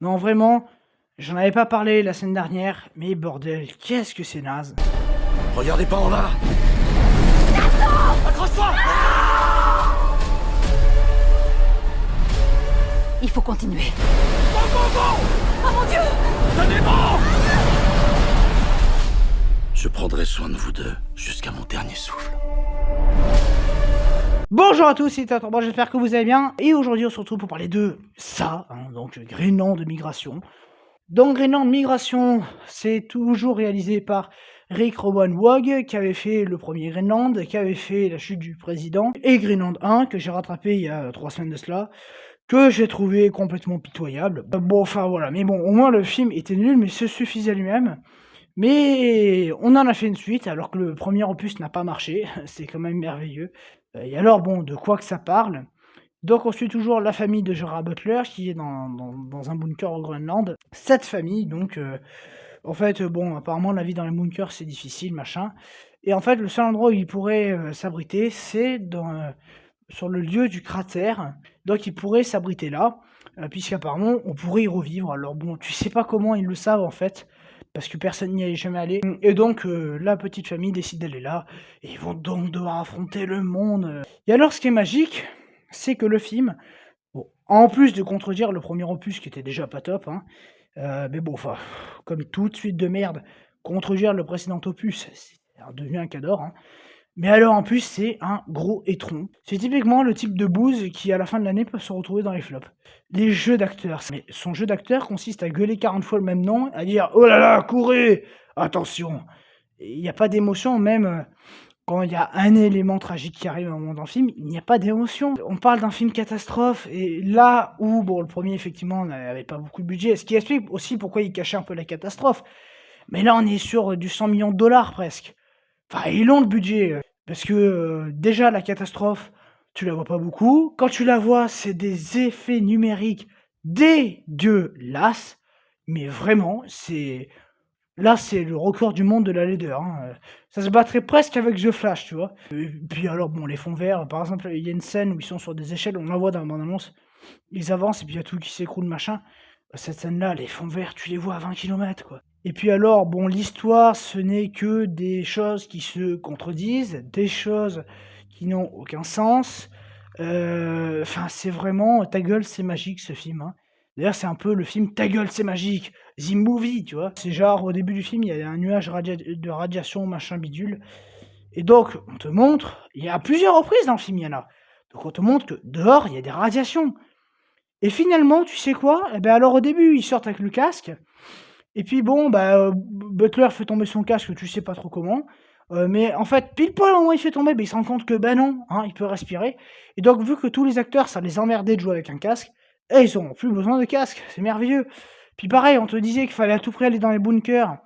Non, vraiment, j'en avais pas parlé la semaine dernière, mais bordel, qu'est-ce que c'est naze. Regardez pas en bas. Accroche-toi! Il faut continuer. Oh mon Dieu! Tenez bon! Je prendrai soin de vous deux jusqu'à mon dernier souffle. Bonjour à tous, c'est Tatomba, j'espère que vous allez bien. Et aujourd'hui, on se retrouve pour parler de ça, donc Greenland Migration. Donc Greenland Migration, c'est toujours réalisé par Rick Rowan Wog, qui avait fait le premier Greenland, qui avait fait La chute du président, et Greenland 1, que j'ai rattrapé il y a 3 semaines de cela, que j'ai trouvé complètement pitoyable. Bon, enfin voilà, mais bon, au moins le film était nul, mais se suffisait à lui-même. Mais on en a fait une suite, alors que le premier opus n'a pas marché, c'est quand même merveilleux. Et alors bon, de quoi que ça parle? Donc on suit toujours la famille de Gerard Butler qui est dans un bunker au Groenland. Cette famille donc, en fait, bon apparemment la vie dans les bunkers c'est difficile machin et en fait le seul endroit où ils pourraient, s'abriter c'est sur le lieu du cratère. Donc ils pourraient s'abriter là, puisqu'apparemment on pourrait y revivre. Alors bon, tu sais pas comment ils le savent en fait, parce que personne n'y est jamais allé. Et donc la petite famille décide d'aller là, et ils vont donc devoir affronter le monde. Et alors ce qui est magique, c'est que le film, bon, en plus de contredire le premier opus qui était déjà pas top, hein, mais bon, enfin, comme toute suite de merde, contredire le précédent opus, c'est devenu un cadre, hein. Mais alors en plus, c'est un gros étron. C'est typiquement le type de bouse qui, à la fin de l'année, peut se retrouver dans les flops. Les jeux d'acteurs. Mais son jeu d'acteur consiste à gueuler 40 fois le même nom, à dire «Oh là là, courez! Attention!» Il n'y a pas d'émotion, même quand il y a un élément tragique qui arrive à un moment dans le film, il n'y a pas d'émotion. On parle d'un film catastrophe, et là où, bon, le premier, effectivement, n'avait pas beaucoup de budget, ce qui explique aussi pourquoi il cachait un peu la catastrophe. Mais là, on est sur du 100 millions de dollars presque. Enfin, ils ont le budget, parce que, déjà la catastrophe, tu la vois pas beaucoup. Quand tu la vois, c'est des effets numériques dégueulasses, mais vraiment, c'est le record du monde de la laideur, hein, ça se battrait presque avec The Flash, tu vois? Et puis alors bon, les fonds verts, par exemple, il y a une scène où ils sont sur des échelles, on la voit dans la bande annonce, ils avancent et puis il y a tout qui s'écroule machin. Cette scène-là, les fonds verts, tu les vois à 20 kilomètres, quoi. Et puis alors, bon, l'histoire, ce n'est que des choses qui se contredisent, des choses qui n'ont aucun sens. Enfin, c'est vraiment ta gueule, c'est magique ce film, hein. D'ailleurs, c'est un peu le film Ta gueule, c'est magique, The Movie, tu vois? C'est genre, au début du film, il y a un nuage de radiation, machin bidule. Et donc, on te montre, il y a plusieurs reprises dans le film, il y en a. Donc, on te montre que dehors, il y a des radiations. Et finalement, tu sais quoi? Eh ben alors, au début, ils sortent avec le casque. Et puis bon, bah, Butler fait tomber son casque, tu sais pas trop comment. Mais en fait, pile poil au moment où il fait tomber, bah, il se rend compte que, bah non, hein, il peut respirer. Et donc, vu que tous les acteurs, ça les emmerdait de jouer avec un casque, et ils auront plus besoin de casque. C'est merveilleux. Puis pareil, on te disait qu'il fallait à tout prix aller dans les bunkers,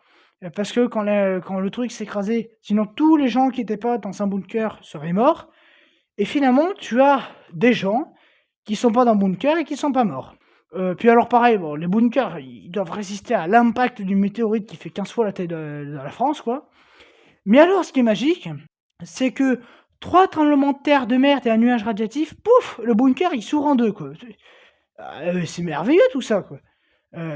parce que quand le truc s'écrasait, sinon tous les gens qui étaient pas dans un bunker seraient morts. Et finalement, tu as des gens qui sont pas dans le bunker et qui sont pas morts. Puis alors pareil, bon, les bunkers, ils doivent résister à l'impact d'une météorite qui fait 15 fois la taille de la France, quoi. Mais alors, ce qui est magique, c'est que 3 tremblements de terre, de mer et un nuage radiatif, pouf, le bunker, il s'ouvre en 2, quoi. C'est merveilleux tout ça, quoi.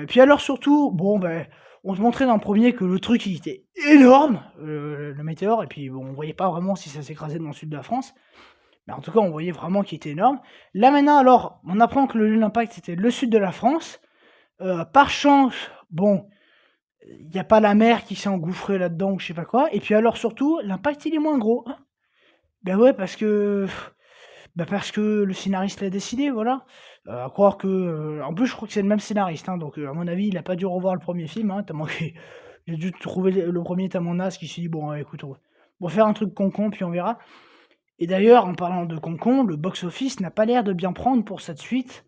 Puis alors surtout, bon, ben, on te montrait dans le premier que le truc, il était énorme, le météore, et puis bon, on voyait pas vraiment si ça s'écrasait dans le sud de la France. Mais en tout cas, on voyait vraiment qu'il était énorme. Là maintenant, alors, on apprend que le lieu d'impact, c'était le sud de la France. Par chance, bon, il n'y a pas la mer qui s'est engouffrée là-dedans ou je sais pas quoi. Et puis alors surtout, l'impact, il est moins gros. Ben ouais, parce que le scénariste l'a décidé, voilà. À croire que, en plus, je crois que c'est le même scénariste, hein, donc à mon avis, il a pas dû revoir le premier film, hein, tellement qu'il il a dû trouver le premier tellement naze qu'il s'est dit: «Bon, écoute, on va faire un truc con puis on verra». Et d'ailleurs, en parlant de concon, le box-office n'a pas l'air de bien prendre pour cette suite.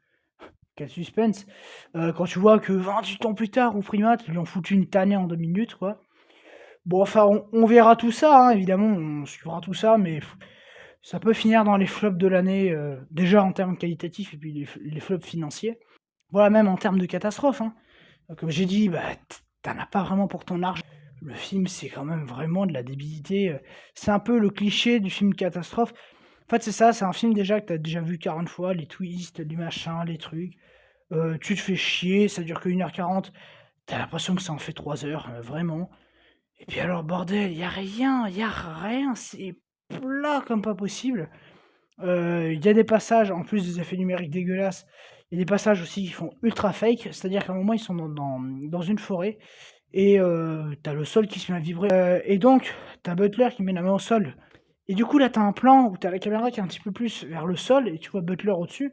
Quel suspense! Quand tu vois que 28 ans plus tard, au Primat, ils lui ont foutu une tannée en 2 minutes, quoi. Bon, enfin, on verra tout ça, hein, évidemment, on suivra tout ça, mais ça peut finir dans les flops de l'année, déjà en termes qualitatifs et puis les flops financiers. Voilà, même en termes de catastrophe, hein. Comme j'ai dit, bah, tu as pas vraiment pour ton argent. Le film, c'est quand même vraiment de la débilité, c'est un peu le cliché du film catastrophe. En fait, c'est ça, c'est un film déjà que tu as déjà vu 40 fois, les twists, les machins, les trucs. Tu te fais chier, ça dure que 1 h 40. T'as l'impression que ça en fait 3 heures, vraiment. Et puis alors bordel, il y a rien, c'est plat comme pas possible. Il y a des passages, en plus des effets numériques dégueulasses, il y a des passages aussi qui font ultra fake, c'est-à-dire qu'à un moment, ils sont dans une forêt et tu le sol qui se met à vibrer, et donc t'as Butler qui met la main au sol et du coup, là, t'as un plan où t'as la caméra qui est un petit peu plus vers le sol et tu vois Butler au-dessus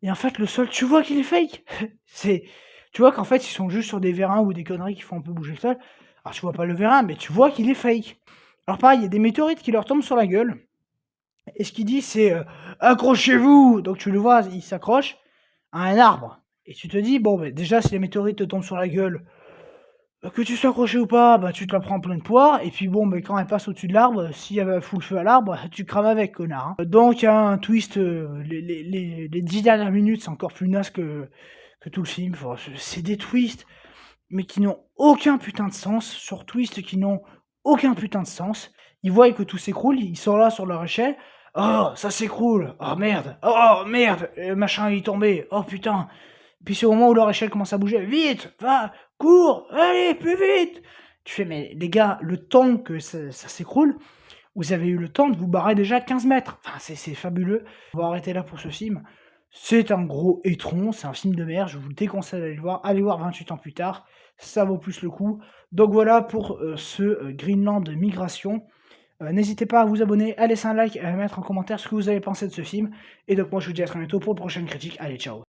et en fait, le sol, tu vois qu'il est fake! C'est Tu vois qu'en fait, ils sont juste sur des vérins ou des conneries qui font un peu bouger le sol. Alors tu vois pas le vérin, mais tu vois qu'il est fake. Alors pareil, il y a des météorites qui leur tombent sur la gueule et ce qu'il dit, c'est accrochez-vous. Donc tu le vois, il s'accroche à un arbre. Et tu te dis, bon, bah, déjà, si les météorites te tombent sur la gueule, que tu sois accroché ou pas, bah, tu te la prends plein de poids. Et puis bon, bah, quand elle passe au-dessus de l'arbre, s'il y a fout le feu à l'arbre, tu crames avec, connard. Hein. Donc il y a un twist, les 10 dernières minutes, c'est encore plus naze que tout le film. Enfin, c'est des twists, mais qui n'ont aucun putain de sens. Sur twists qui n'ont aucun putain de sens. Ils voient que tout s'écroule, ils sont là sur leur échelle. Oh, ça s'écroule. Oh merde, machin il est tombé. Oh putain. Puis c'est au moment où leur échelle commence à bouger. Vite, va, cours, allez, plus vite. Tu fais, mais les gars, le temps que ça s'écroule, vous avez eu le temps de vous barrer déjà 15 mètres. Enfin, c'est fabuleux. On va arrêter là pour ce film. C'est un gros étron, c'est un film de merde, je vous le déconseille d'aller le voir. Allez voir 28 ans plus tard, ça vaut plus le coup. Donc voilà pour ce Greenland Migration. N'hésitez pas à vous abonner, à laisser un like et à mettre en commentaire ce que vous avez pensé de ce film. Et donc moi je vous dis à très bientôt pour une prochaine critique. Allez, ciao.